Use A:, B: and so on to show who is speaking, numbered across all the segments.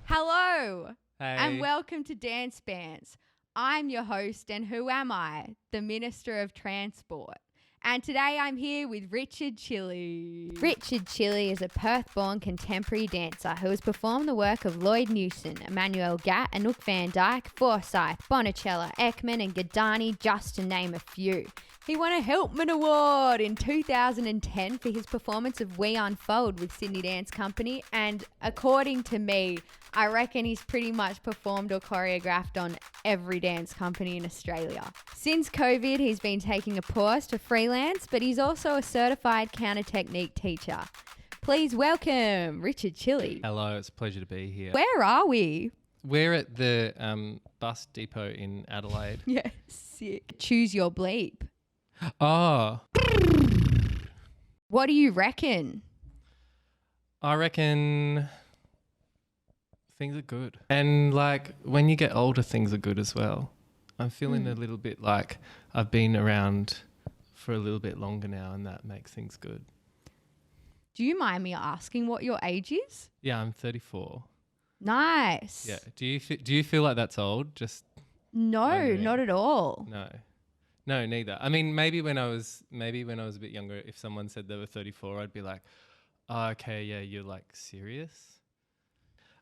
A: Hello, and
B: Hey.
A: welcome to Dance Bants. I'm your host, and who am I? The Minister of Transport. And today I'm here with Richard Cilli. Richard Cilli is a Perth-born contemporary dancer who has performed the work of Lloyd Newson, Emmanuel Gatt, Anouk van Dyk, Forsyth, Bonicello, Ekman and Gadani, just to name a few. He won a Helpman Award in 2010 for his performance of We Unfold with Sydney Dance Company, and according to me, I reckon he's pretty much performed or choreographed on every dance company in Australia. Since COVID, he's been taking a pause to freelance, but he's also a certified counter technique teacher. Please welcome Richard Cilli.
B: Hello, it's a pleasure to be here.
A: Where are we?
B: We're at the bus depot in Adelaide.
A: Yeah, sick. Choose your bleep.
B: Oh,
A: What do you reckon?
B: I reckon things are good. And like when you get older, things are good as well. I'm feeling a little bit like I've been around for a little bit longer now, and that makes things good.
A: Do you mind me asking what your age is?
B: Yeah, I'm 34.
A: Nice.
B: Yeah. Do you feel like that's old? Just
A: No,
B: wondering.
A: not at all.
B: No, neither. I mean, maybe when I was a bit younger, if someone said they were 34, I'd be like, oh, okay, yeah, you're like serious.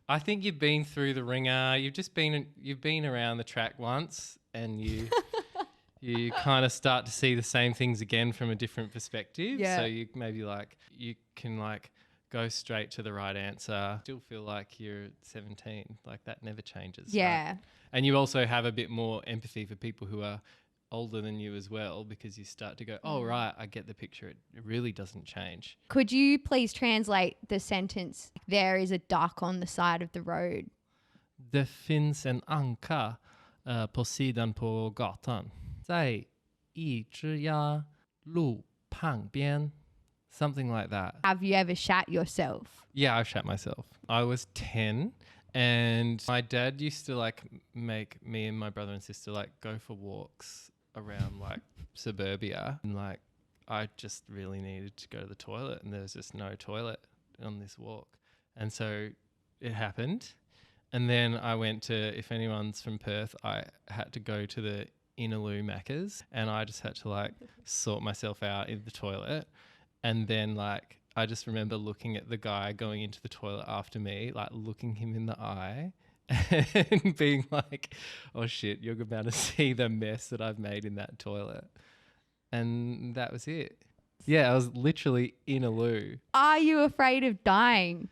B: I think you've been through the ringer. You've been around the track once, and you kind of start to see the same things again from a different perspective.
A: Yeah.
B: So you maybe like you can like go straight to the right answer. Still feel like you're 17. Like that never changes.
A: Yeah.
B: Right? And you also have a bit more empathy for people who are older than you as well, because you start to go, oh, right, I get the picture. It really doesn't change.
A: Could you please translate the sentence, there is a duck on the side of the road?
B: Det finns en anka på sidan på gatan. 在一只鸭路旁边. Something like that.
A: Have you ever shat yourself?
B: Yeah, I've shat myself. I was 10 and my dad used to like make me and my brother and sister like go for walks around like suburbia, and like I just really needed to go to the toilet, and there was just no toilet on this walk. And so it happened. And then I went to, if anyone's from Perth, I had to go to the Inaloo Macca's, and I just had to like sort myself out in the toilet. And then like I just remember looking at the guy going into the toilet after me, like looking him in the eye and being like, oh shit, you're about to see the mess that I've made in that toilet. And that was it. Yeah, I was literally in a loo.
A: Are you afraid of dying?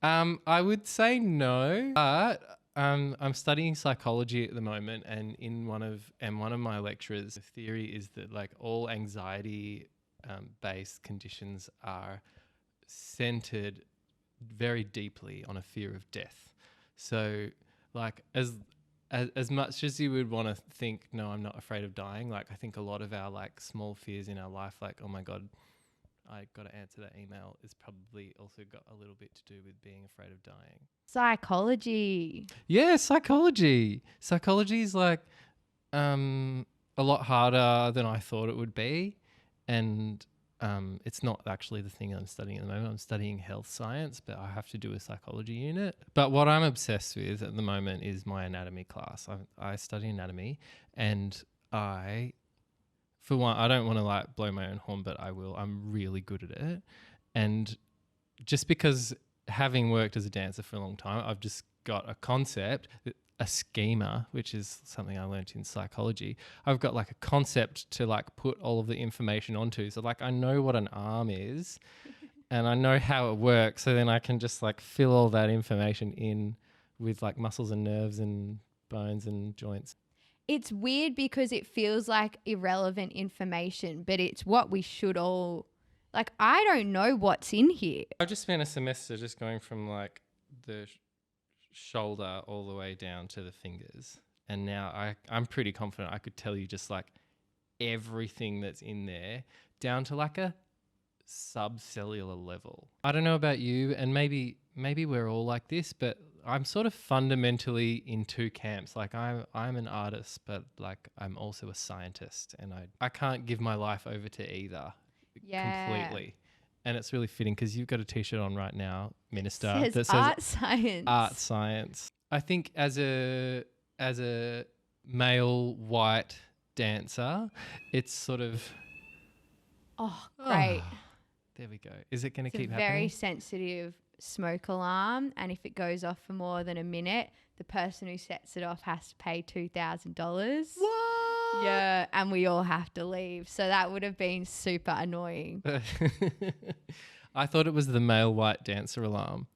B: I would say no, but I'm studying psychology at the moment, and one of my lecturers' theory is that like all anxiety based conditions are centered very deeply on a fear of death. So like as much as you would want to think, no, I'm not afraid of dying, like I think a lot of our like small fears in our life, like, oh my God, I got to answer that email, is probably also got a little bit to do with being afraid of dying.
A: Psychology.
B: Yeah, psychology. Psychology is like a lot harder than I thought it would be. And it's not actually the thing I'm studying at the moment. I'm studying health science, but I have to do a psychology unit. But what I'm obsessed with at the moment is my anatomy class. I study anatomy, and for one, I don't want to like blow my own horn, but I will. I'm really good at it. And just because having worked as a dancer for a long time, I've just got a concept, a schema, which is something I learned in psychology. I've got like a concept to like put all of the information onto. So like I know what an arm is and I know how it works. So then I can just like fill all that information in with like muscles and nerves and bones and joints.
A: It's weird because it feels like irrelevant information, but it's what we should all, like, I don't know what's in here.
B: I've just spent a semester just going from like the shoulder all the way down to the fingers, and now I'm pretty confident I could tell you just like everything that's in there down to like a subcellular level. I don't know about you, and maybe we're all like this, but I'm sort of fundamentally in two camps. Like I'm an artist, but like I'm also a scientist, and I can't give my life over to either. completely. And it's really fitting because you've got a T-shirt on right now, Minister,
A: Says
B: that says
A: art science.
B: art science. I think as a male white dancer, it's sort of
A: Great.
B: there we go. Is it going to
A: It's
B: keep
A: a very
B: happening?
A: sensitive smoke alarm, and if it goes off for more than a minute, the person who sets it off has to pay $2,000.
B: What?
A: Yeah, and we all have to leave. So that would have been super annoying.
B: I thought it was the male white dancer alarm.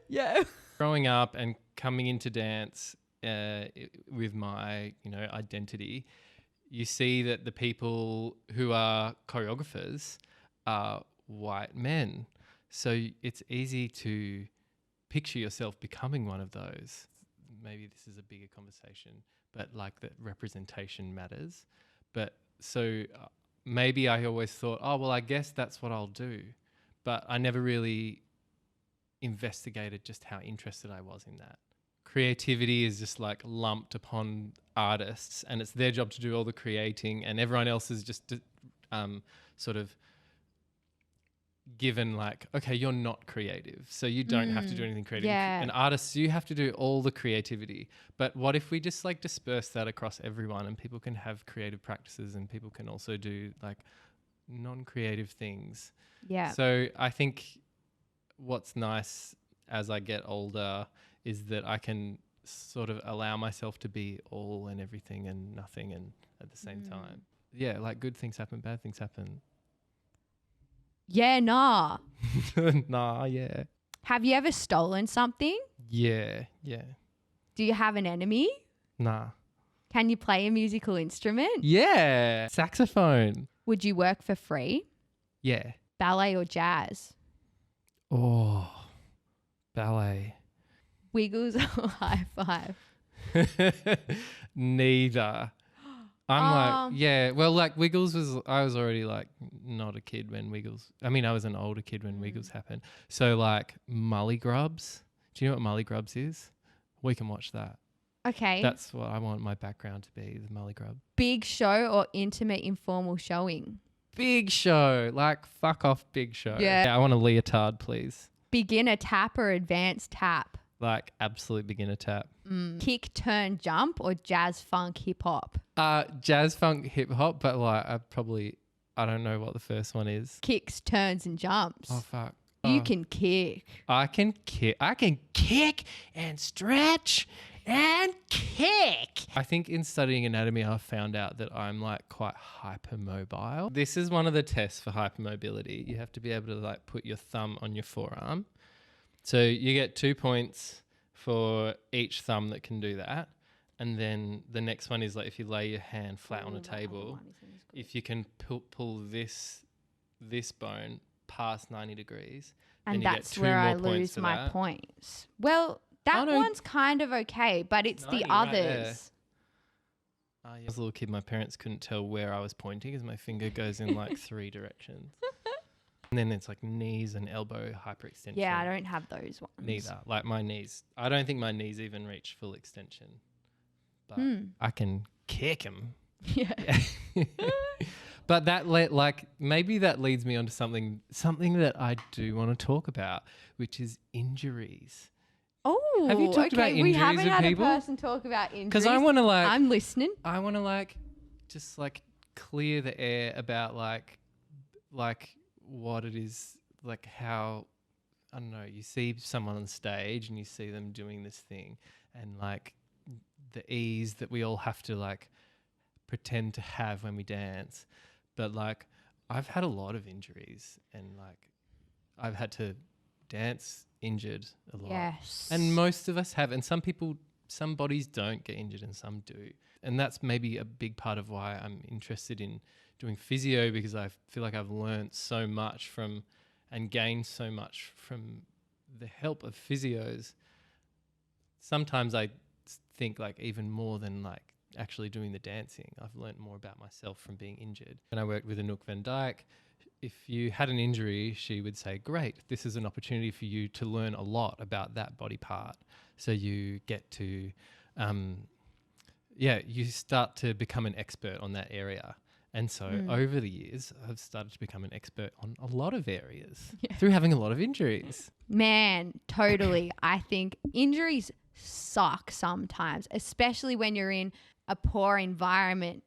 A: Yeah.
B: Growing up and coming into dance with my, identity, you see that the people who are choreographers are white men. So it's easy to picture yourself becoming one of those. Maybe this is a bigger conversation, but like that representation matters. But so maybe I always thought, oh, well, I guess that's what I'll do. But I never really investigated just how interested I was in that. Creativity is just like lumped upon artists, and it's their job to do all the creating, and everyone else is just sort of given like, okay, you're not creative, so you don't have to do anything creative.
A: Yeah.
B: And artists, you have to do all the creativity. But what if we just like disperse that across everyone, and people can have creative practices, and people can also do like non-creative things?
A: Yeah.
B: So I think what's nice as I get older is that I can sort of allow myself to be all and everything and nothing and at the same time. Yeah, like good things happen, bad things happen.
A: Yeah, nah.
B: Nah, yeah.
A: Have you ever stolen something?
B: Yeah.
A: Do you have an enemy?
B: Nah.
A: Can you play a musical instrument?
B: Yeah. Saxophone.
A: Would you work for free?
B: Yeah.
A: Ballet or jazz?
B: Oh, ballet.
A: Wiggles or high five?
B: Neither. I'm like, yeah, well, like Wiggles I was already like not a kid when Wiggles, I was an older kid when Wiggles happened. So like Mully Grubs, do you know what Mully Grubs is? We can watch that.
A: Okay.
B: That's what I want my background to be, the Mully Grub.
A: Big show or intimate informal showing?
B: Big show, like fuck off big show.
A: Yeah.
B: I want a leotard, please.
A: Beginner tap or advanced tap?
B: Like absolute beginner tap.
A: Kick, turn, jump or jazz, funk, hip hop?
B: Jazz, funk, hip hop, but like I don't know what the first one is.
A: Kicks, turns and jumps.
B: Oh fuck.
A: You can kick.
B: I can kick and stretch and kick. I think in studying anatomy, I found out that I'm like quite hypermobile. This is one of the tests for hypermobility. You have to be able to like put your thumb on your forearm. So you get 2 points for each thumb that can do that. And then the next one is like if you lay your hand flat on a table, if you can pull this bone past 90 degrees,
A: And
B: then you
A: that's
B: get 2
A: where
B: more
A: I
B: points
A: lose
B: for
A: my
B: that.
A: points. Well, that
B: Oh, no.
A: one's kind of okay, but it's the
B: 90 right there.
A: others.
B: Yeah. As a little kid, my parents couldn't tell where I was pointing because my finger goes in like 3 directions. And then it's like knees and elbow hyperextension.
A: Yeah, I don't have those ones.
B: Neither. Like my knees. I don't think my knees even reach full extension. But I can kick them.
A: Yeah.
B: But maybe that leads me on to something that I do want to talk about, which is injuries.
A: Oh,
B: Have you talked about
A: we
B: injuries
A: haven't
B: with
A: had
B: people?
A: a person talk about injuries.
B: Because I want to
A: I'm listening.
B: I want to just clear the air about like what it is, like how, I don't know, you see someone on stage and you see them doing this thing and like the ease that we all have to like pretend to have when we dance. But like I've had a lot of injuries and like I've had to dance injured a lot.
A: Yes.
B: And most of us have, and some bodies don't get injured and some do. And that's maybe a big part of why I'm interested in doing physio, because I feel like I've learned so much from and gained so much from the help of physios. Sometimes I think like even more than like actually doing the dancing. I've learned more about myself from being injured. And I worked with Anouk van Dijk. If you had an injury, she would say, great, this is an opportunity for you to learn a lot about that body part. So you get to you start to become an expert on that area. And so over the years, I've started to become an expert on a lot of areas through having a lot of injuries.
A: Man, totally. I think injuries suck sometimes, especially when you're in a poor environment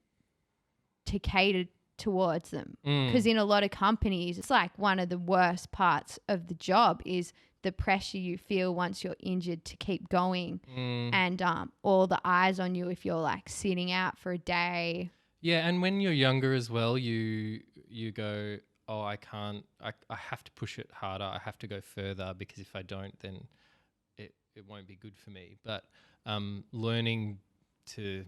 A: to cater towards them. Because in a lot of companies, it's like one of the worst parts of the job is the pressure you feel once you're injured to keep going and all the eyes on you if you're like sitting out for a day.
B: Yeah, and when you're younger as well, you go, oh, I have to push it harder. I have to go further because if I don't, then it won't be good for me. But learning to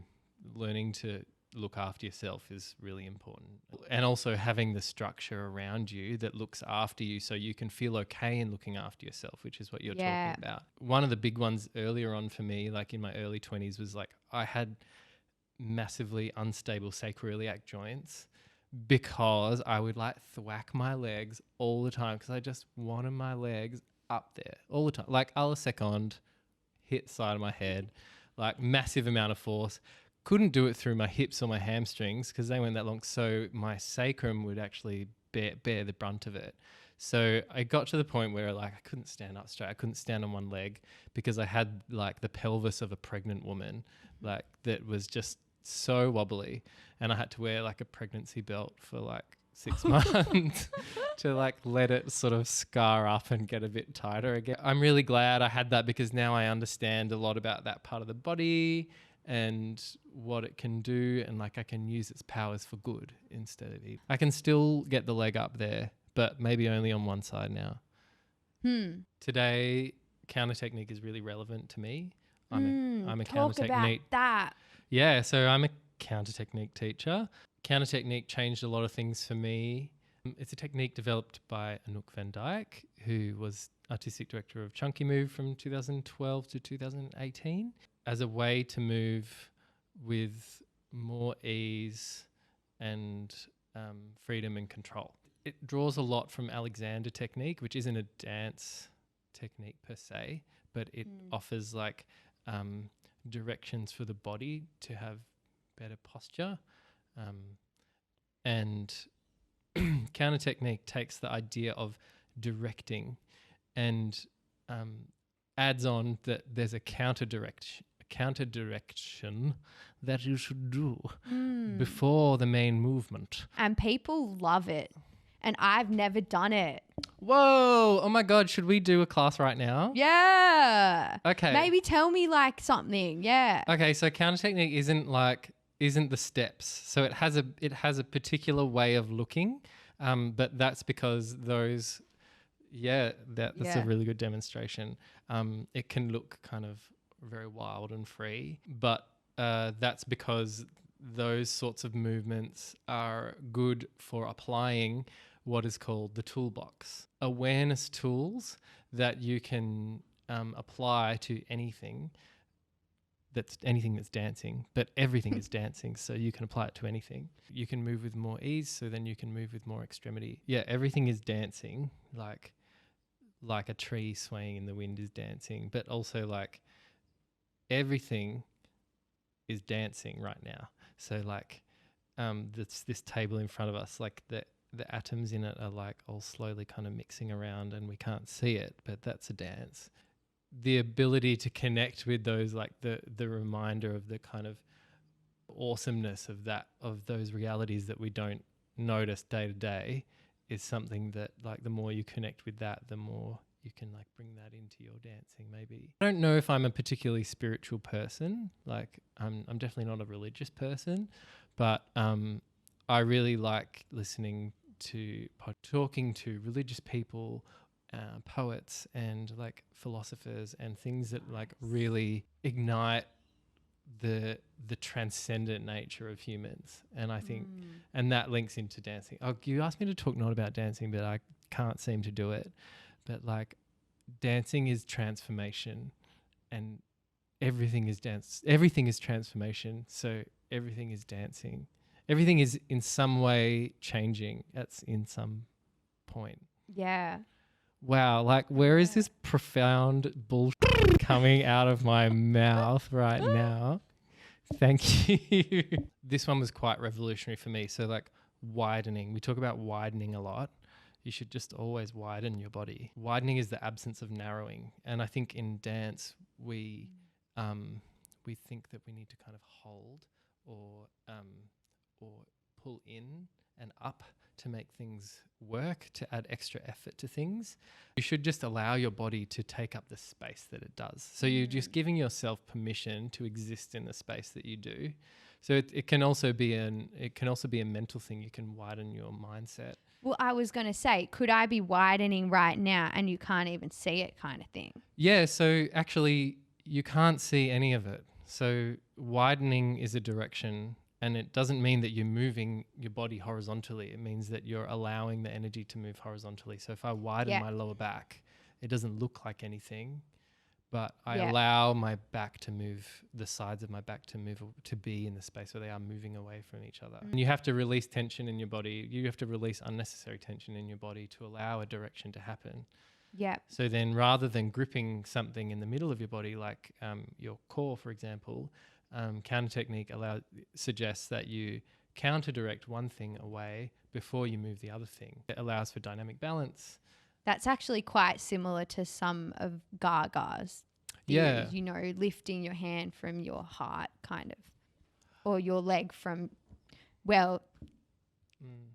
B: look after yourself is really important. And also having the structure around you that looks after you so you can feel okay in looking after yourself, which is what you're talking about. One of the big ones earlier on for me, like in my early 20s, was like I had massively unstable sacroiliac joints because I would like thwack my legs all the time because I just wanted my legs up there all the time. Like a la seconde, hit side of my head, like massive amount of force. Couldn't do it through my hips or my hamstrings because they weren't that long. So my sacrum would actually bear the brunt of it. So I got to the point where like I couldn't stand up straight. I couldn't stand on one leg because I had like the pelvis of a pregnant woman, like that was just so wobbly, and I had to wear like a pregnancy belt for like 6 months to like let it sort of scar up and get a bit tighter again. I'm really glad I had that because now I understand a lot about that part of the body and what it can do, and like I can use its powers for good instead of evil. I can still get the leg up there, but maybe only on one side now. Today, counter technique is really relevant to me. I'm a counter technique.
A: Talk about that.
B: Yeah, so I'm a counter technique teacher. Counter technique changed a lot of things for me. It's a technique developed by Anouk van Dijk, who was artistic director of Chunky Move from 2012 to 2018, as a way to move with more ease and freedom and control. It draws a lot from Alexander technique, which isn't a dance technique per se, but it offers like directions for the body to have better posture. And counter technique takes the idea of directing and adds on that there's a counter direction that you should do before the main movement.
A: And people love it. And I've never done it.
B: Whoa. Oh my God. Should we do a class right now?
A: Yeah.
B: Okay.
A: Maybe tell me like something. Yeah.
B: Okay. So counter technique isn't the steps. So it has a particular way of looking. But that's because that's a really good demonstration. It can look kind of very wild and free, but that's because those sorts of movements are good for applying what is called the toolbox. Awareness tools that you can apply to anything that's dancing, but everything is dancing, so you can apply it to anything. You can move with more ease, so then you can move with more extremity. Yeah, everything is dancing, like a tree swaying in the wind is dancing, but also like everything is dancing right now. So like this table in front of us, like the atoms in it are like all slowly kind of mixing around and we can't see it, but that's a dance. The ability to connect with those, like the reminder of the kind of awesomeness of those realities that we don't notice day to day, is something that like the more you connect with that, the more you can like bring that into your dancing. Maybe I don't know if I'm a particularly spiritual person. Like I'm definitely not a religious person, but I really like listening to talking to religious people, poets and like philosophers and things that like really ignite the transcendent nature of humans. And I think and that links into dancing. Oh, you asked me to talk not about dancing, but I can't seem to do it. But like dancing is transformation, and everything is dance. Everything is transformation. So everything is dancing. Everything is in some way changing in some point.
A: Yeah.
B: Wow, like where is this profound bullshit coming out of my mouth right now? Thank you. This one was quite revolutionary for me. So like widening, we talk about widening a lot. You should just always widen your body. Widening is the absence of narrowing. And I think in dance, we think that we need to kind of hold or pull in and up to make things work, to add extra effort to things. You should just allow your body to take up the space that it does. So you're just giving yourself permission to exist in the space that you do. So it can also be a mental thing. You can widen your mindset.
A: Well, I was going to say, could I be widening right now and you can't even see it kind of thing?
B: Yeah, so actually you can't see any of it. So widening is a direction, and it doesn't mean that you're moving your body horizontally. It means that you're allowing the energy to move horizontally. So if I widen my lower back, it doesn't look like anything, but I allow my back to move, the sides of my back to move, to be in the space where they are moving away from each other. And you have to release tension in your body. You have to release unnecessary tension in your body to allow a direction to happen.
A: Yeah.
B: So then rather than gripping something in the middle of your body, like your core, for example, counter technique suggests that you counter direct one thing away before you move the other thing. It allows for dynamic balance.
A: That's actually quite similar to some of Gaga's.
B: Yeah.
A: You know, lifting your hand from your heart kind of, or your leg from,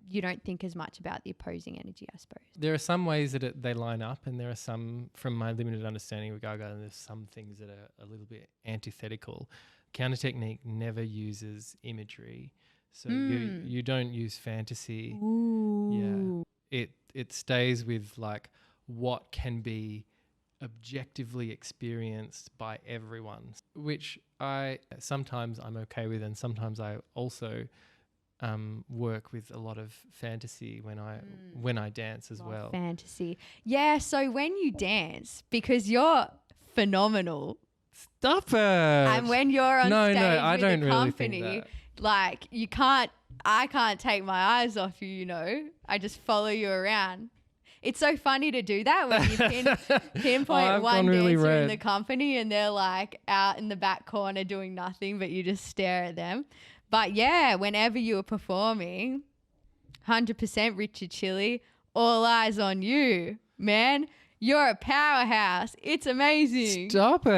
A: you don't think as much about the opposing energy, I suppose.
B: There are some ways that they line up, and there are some, from my limited understanding of Gaga, and there's some things that are a little bit antithetical. Counter technique never uses imagery, so you don't use fantasy.
A: Ooh.
B: Yeah, it stays with like what can be objectively experienced by everyone, which sometimes I'm okay with, and sometimes I also work with a lot of fantasy when I dance as well.
A: Fantasy. Yeah, so when you dance, because you're phenomenal.
B: Stop it.
A: And when you're on stage
B: I
A: with
B: don't
A: a
B: really
A: company,
B: think that.
A: like I can't take my eyes off you, you know. I just follow you around. It's so funny to do that when you pinpoint one dancer in the company and they're like out in the back corner doing nothing, but you just stare at them. But yeah, whenever you were performing, 100% Richard Cilli, all eyes on you, man. You're a powerhouse. It's amazing.
B: Stop it.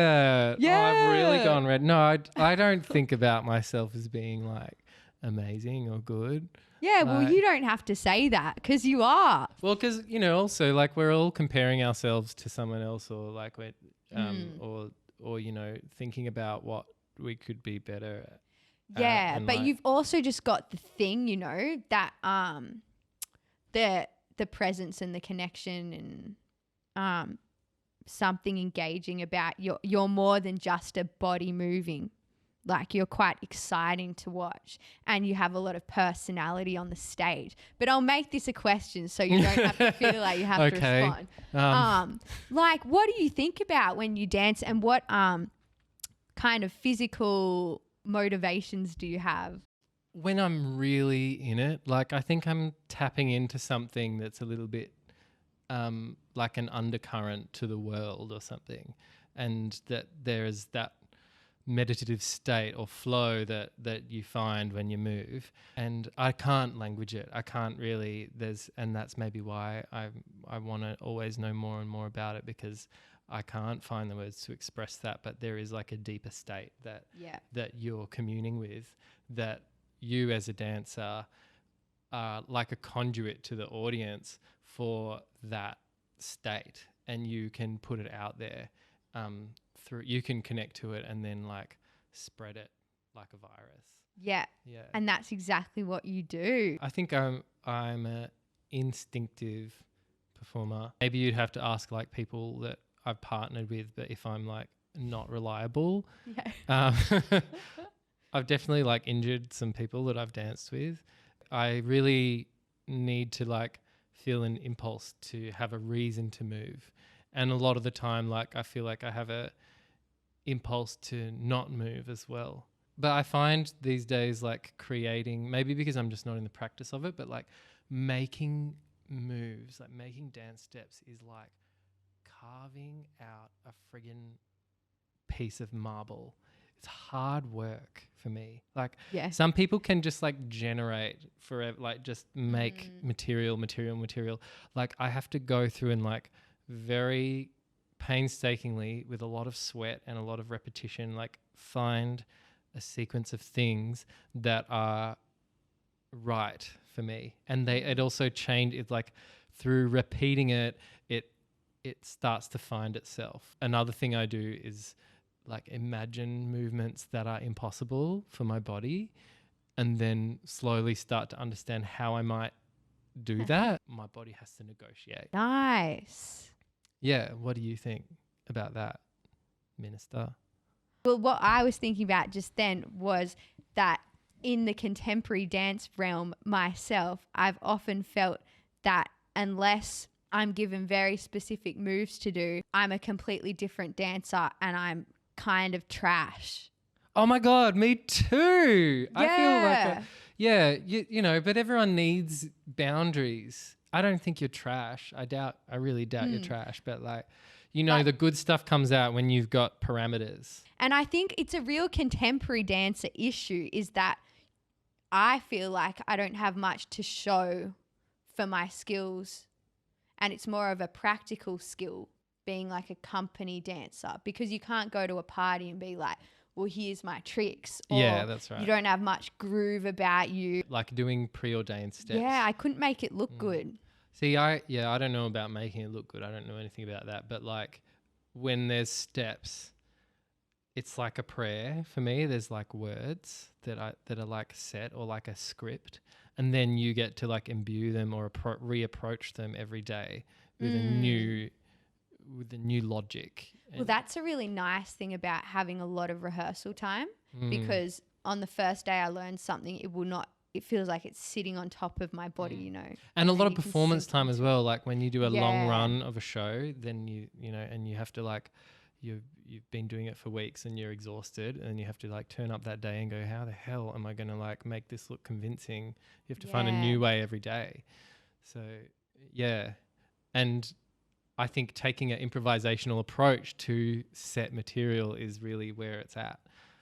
A: Yeah.
B: Oh, I've really gone red. No, I don't think about myself as being like amazing or good.
A: Yeah, well, you don't have to say that because you are.
B: Well, because, you know, also like we're all comparing ourselves to someone else, or like we're, or, you know, thinking about what we could be better at.
A: Yeah, but you've also just got the thing, you know, that the presence and the connection and something engaging about you're more than just a body moving. Like you're quite exciting to watch and you have a lot of personality on the stage. But I'll make this a question so you don't have to feel like you have to respond. Like what do you think about when you dance, and what kind of physical motivations do you have?
B: When I'm really in it, like I think I'm tapping into something that's a little bit like an undercurrent to the world or something, and that there is that meditative state or flow that you find when you move, and I can't language it. I can't really. And that's maybe why I want to always know more and more about it, because I can't find the words to express that. But there is like a deeper state that you're communing with, that you as a dancer are like a conduit to the audience for that state, and you can put it out there. You can connect to it and then like spread it like a virus.
A: Yeah. And that's exactly what you do.
B: I think I'm a instinctive performer. Maybe you'd have to ask like people that I've partnered with, but if I'm like not reliable, I've definitely like injured some people that I've danced with. I really need to like feel an impulse to have a reason to move. And a lot of the time, like I feel like I have a impulse to not move as well. But I find these days like creating, maybe because I'm just not in the practice of it, but like making moves, like making dance steps is like carving out a friggin' piece of marble. it's hard work for me. Like
A: Yeah.
B: some people can just like generate forever, like just make material. Like I have to go through and like very painstakingly with a lot of sweat and a lot of repetition, like find a sequence of things that are right for me. And it also changed. It's like through repeating it starts to find itself. Another thing I do is like imagine movements that are impossible for my body and then slowly start to understand how I might do that. My body has to negotiate.
A: Nice.
B: Yeah. What do you think about that, Minister?
A: Well, what I was thinking about just then was that in the contemporary dance realm myself, I've often felt that unless I'm given very specific moves to do, I'm a completely different dancer and I'm kind of trash.
B: Oh my God, me too.
A: Yeah.
B: I feel like, you know, but everyone needs boundaries. I don't think you're trash. I really doubt you're trash, but like, you know, the good stuff comes out when you've got parameters.
A: And I think it's a real contemporary dancer issue is that I feel like I don't have much to show for my skills. And it's more of a practical skill being like a company dancer because you can't go to a party and be like, well, here's my tricks. Or
B: Yeah, that's right.
A: You don't have much groove about you.
B: Like doing preordained steps.
A: Yeah, I couldn't make it look good.
B: See, I don't know about making it look good. I don't know anything about that. But like when there's steps, it's like a prayer for me. There's like words that are like set or like a script. And then you get to like imbue them or reapproach them every day with a new logic.
A: Well, that's a really nice thing about having a lot of rehearsal time because on the first day I learned something, it feels like it's sitting on top of my body, you know.
B: And a lot of performance time as well. Like when you do a long run of a show, then you know, and you have to like, you've been doing it for weeks and you're exhausted and you have to like turn up that day and go, how the hell am I going to like make this look convincing? You have to find a new way every day. So yeah. And I think taking an improvisational approach to set material is really where it's at.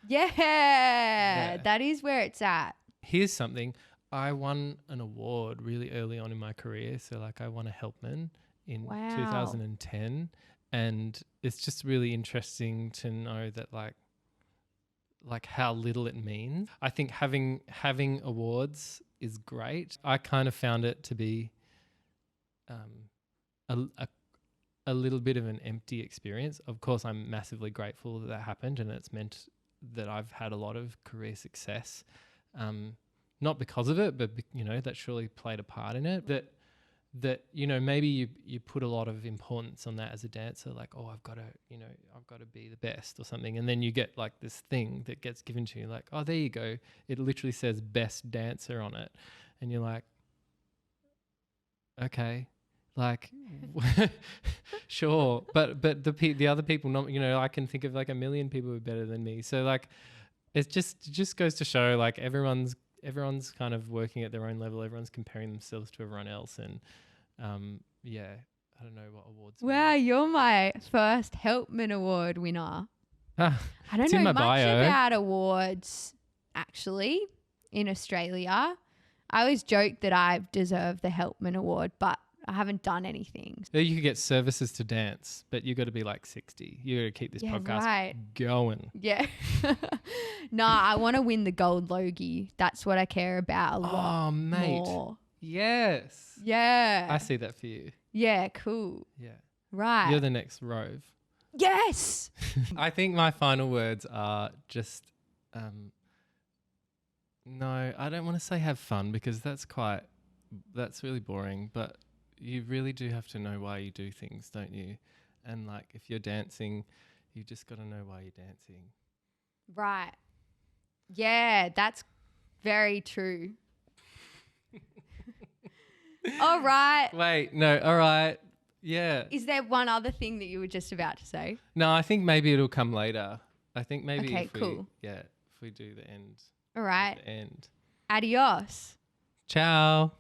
A: Yeah, that is where it's at.
B: Here's something. I won an award really early on in my career. So like I won a Helpman in 2010. And it's just really interesting to know that like how little it means. I think having awards is great. I kind of found it to be a little bit of an empty experience. Of course, I'm massively grateful that happened and it's meant that I've had a lot of career success. Not because of it, but you know, that surely played a part in it. That you know, maybe you put a lot of importance on that as a dancer, like, oh, I've got to be the best or something, and then you get like this thing that gets given to you, like, oh, there you go, it literally says best dancer on it, and you're like, okay, like, sure, but the other people, not, you know, I can think of like a million people who are better than me, so like, it just goes to show like everyone's kind of working at their own level, everyone's comparing themselves to everyone else, and yeah, I don't know what awards.
A: Wow, you're my first Helpman Award winner. I don't know much about awards actually in Australia. I always joke that I've deserved the Helpman Award, but I haven't done anything.
B: So you could get services to dance, but you got to be like 60. You got to keep this podcast going.
A: Yeah. Nah, I want to win the gold Logie. That's what I care about a lot.
B: Oh, mate.
A: More.
B: Yes.
A: Yeah.
B: I see that for you.
A: Yeah, cool.
B: Yeah.
A: Right.
B: You're the next Rove.
A: Yes.
B: I think my final words are just, no, I don't want to say have fun because that's really boring, but you really do have to know why you do things, don't you? And like if you're dancing, you just got to know why you're dancing.
A: Right. Yeah, that's very true. All right.
B: Wait, no, all right. Yeah.
A: Is there one other thing that you were just about to say?
B: No, I think maybe it'll come later. I think maybe if we do the end.
A: All right.
B: The end.
A: Adios.
B: Ciao.